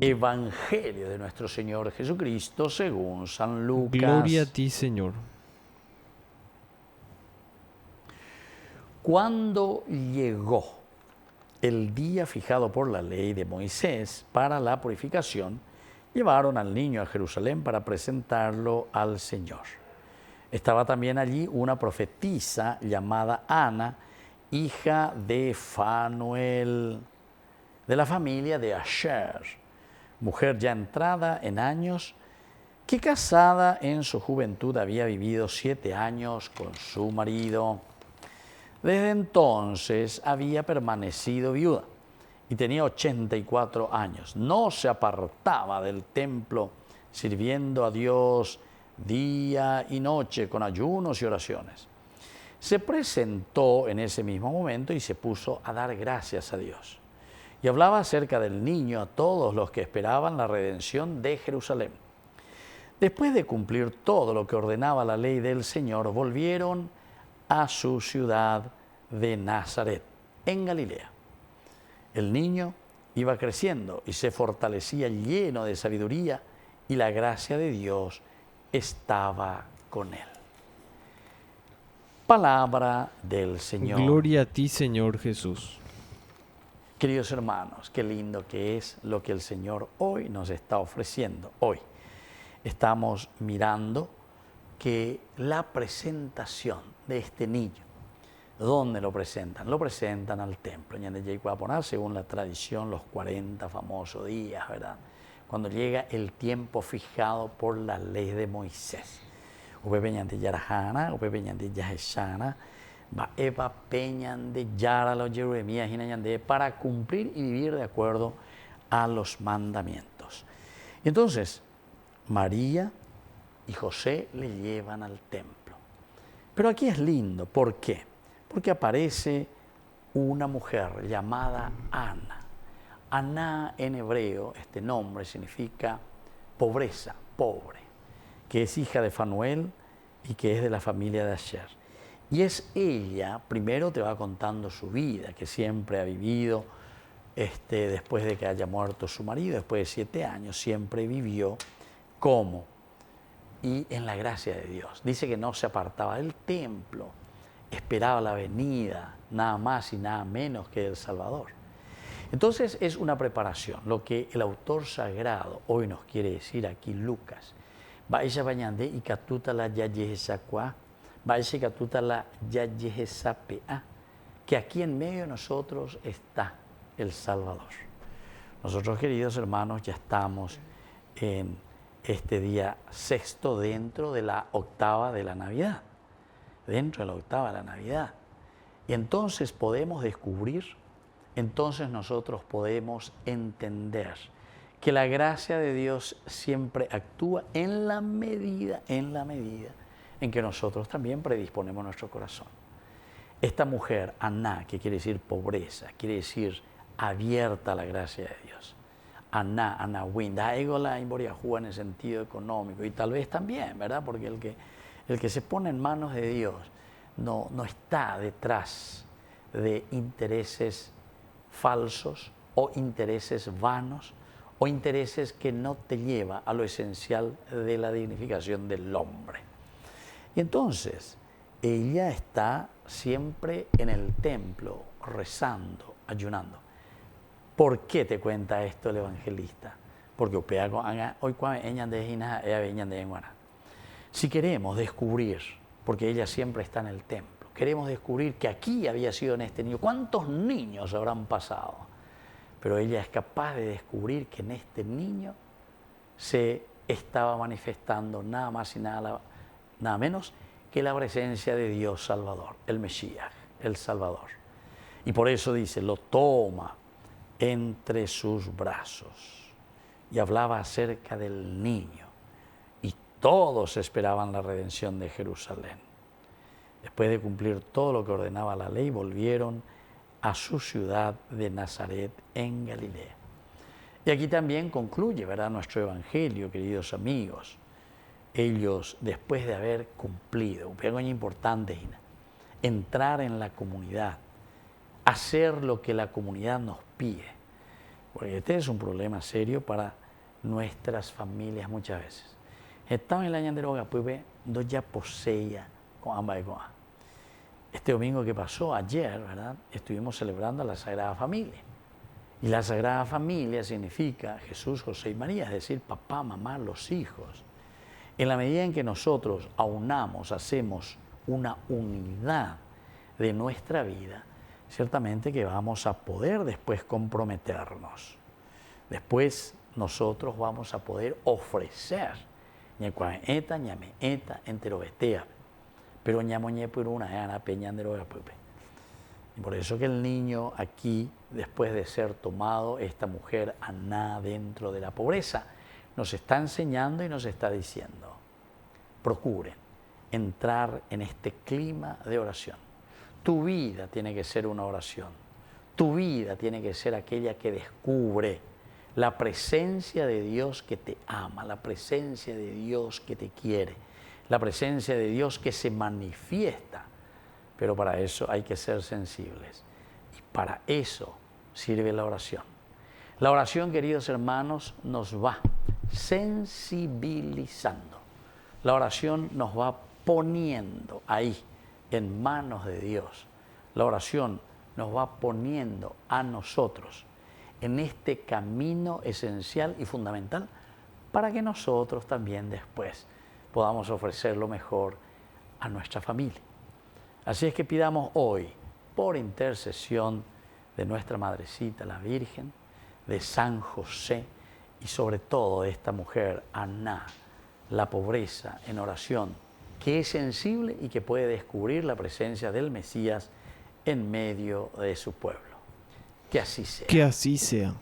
Evangelio de nuestro Señor Jesucristo según San Lucas. Gloria a ti, Señor. Cuando llegó el día fijado por la ley de Moisés para la purificación, llevaron al niño a Jerusalén para presentarlo al Señor. Estaba también allí una profetisa llamada Ana, hija de Fanuel, de la familia de Asher, mujer ya entrada en años, que casada en su juventud había vivido 7 años con su marido. Desde entonces había permanecido viuda y tenía 84 años. No se apartaba del templo, sirviendo a Dios día y noche con ayunos y oraciones. Se presentó en ese mismo momento y se puso a dar gracias a Dios. Y hablaba acerca del niño a todos los que esperaban la redención de Jerusalén. Después de cumplir todo lo que ordenaba la ley del Señor, volvieron a su ciudad de Nazaret, en Galilea. El niño iba creciendo y se fortalecía lleno de sabiduría, y la gracia de Dios estaba con él. Palabra del Señor. Gloria a ti, Señor Jesús. Queridos hermanos, qué lindo que es lo que el Señor hoy nos está ofreciendo. Hoy estamos mirando que la presentación de este niño, ¿dónde lo presentan? Lo presentan al templo. Según la tradición, los 40 famosos días, ¿verdad? Cuando llega el tiempo fijado por la ley de Moisés. Para cumplir y vivir de acuerdo a los mandamientos. Y entonces, María y José le llevan al templo. Pero aquí es lindo, ¿por qué? Porque aparece una mujer llamada Ana. Ana en hebreo, este nombre significa pobreza, pobre, que es hija de Fanuel y que es de la familia de Asher. Y es ella, primero te va contando su vida, que siempre ha vivido, después de que haya muerto su marido, después de 7 años, siempre vivió como y en la gracia de Dios. Dice que no se apartaba del templo, esperaba la venida, nada más y nada menos que el Salvador. Entonces es una preparación, lo que el autor sagrado hoy nos quiere decir aquí, Lucas. Que aquí en medio de nosotros está el Salvador. Nosotros, queridos hermanos, ya estamos en este día sexto dentro de la octava de la Navidad. Dentro de la octava de la Navidad. Y entonces podemos descubrir, entonces nosotros podemos entender que la gracia de Dios siempre actúa en la medida en que nosotros también predisponemos nuestro corazón. Esta mujer, Aná, que quiere decir pobreza, quiere decir abierta a la gracia de Dios. Aná, Anawin, Daegola Imboriajúa en el sentido económico, y tal vez también, ¿verdad? Porque el que se pone en manos de Dios no está detrás de intereses falsos o intereses vanos o intereses que no te lleva a lo esencial de la dignificación del hombre. Y entonces, ella está siempre en el templo, rezando, ayunando. ¿Por qué te cuenta esto el evangelista? Porque si queremos descubrir, porque ella siempre está en el templo, queremos descubrir que aquí había sido en este niño, ¿cuántos niños habrán pasado? Pero ella es capaz de descubrir que en este niño se estaba manifestando nada más y nada menos que la presencia de Dios Salvador, el Mesías, el Salvador. Y por eso dice, lo toma entre sus brazos y hablaba acerca del niño, y todos esperaban la redención de Jerusalén. Después de cumplir todo lo que ordenaba la ley, volvieron a su ciudad de Nazaret en Galilea. Y aquí también concluye, ¿verdad?, nuestro evangelio, queridos amigos. Ellos, después de haber cumplido, algo importante, entrar en la comunidad, hacer lo que la comunidad nos pide. porque este es un problema serio para nuestras familias muchas veces. Estamos en la ñandero pues dos ya poseía con ambas y con A. Este domingo que pasó, ayer, ¿verdad? Estuvimos celebrando a la Sagrada Familia. Y la Sagrada Familia significa Jesús, José y María, es decir, papá, mamá, los hijos. En la medida en que nosotros aunamos, hacemos una unidad de nuestra vida, ciertamente que vamos a poder después comprometernos. Después nosotros vamos a poder ofrecer, ñecuaeta, ñameeta, enterobetea, pero ñamoñe por una ana peñandero. Y por eso que el niño aquí, después de ser tomado, esta mujer aná dentro de la pobreza, nos está enseñando y nos está diciendo, procuren entrar en este clima de oración. Tu vida tiene que ser una oración. Tu vida tiene que ser aquella que descubre la presencia de Dios que te ama, la presencia de Dios que te quiere, la presencia de Dios que se manifiesta. Pero para eso hay que ser sensibles. Y para eso sirve la oración. La oración, queridos hermanos, nos va sensibilizando. La oración nos va poniendo ahí, en manos de Dios. La oración nos va poniendo a nosotros en este camino esencial y fundamental para que nosotros también después podamos ofrecer lo mejor a nuestra familia. Así es que pidamos hoy, por intercesión de nuestra Madrecita, la Virgen, de San José y sobre todo de esta mujer, Aná, la pobreza en oración, que es sensible y que puede descubrir la presencia del Mesías en medio de su pueblo. Que así sea. Que así sea.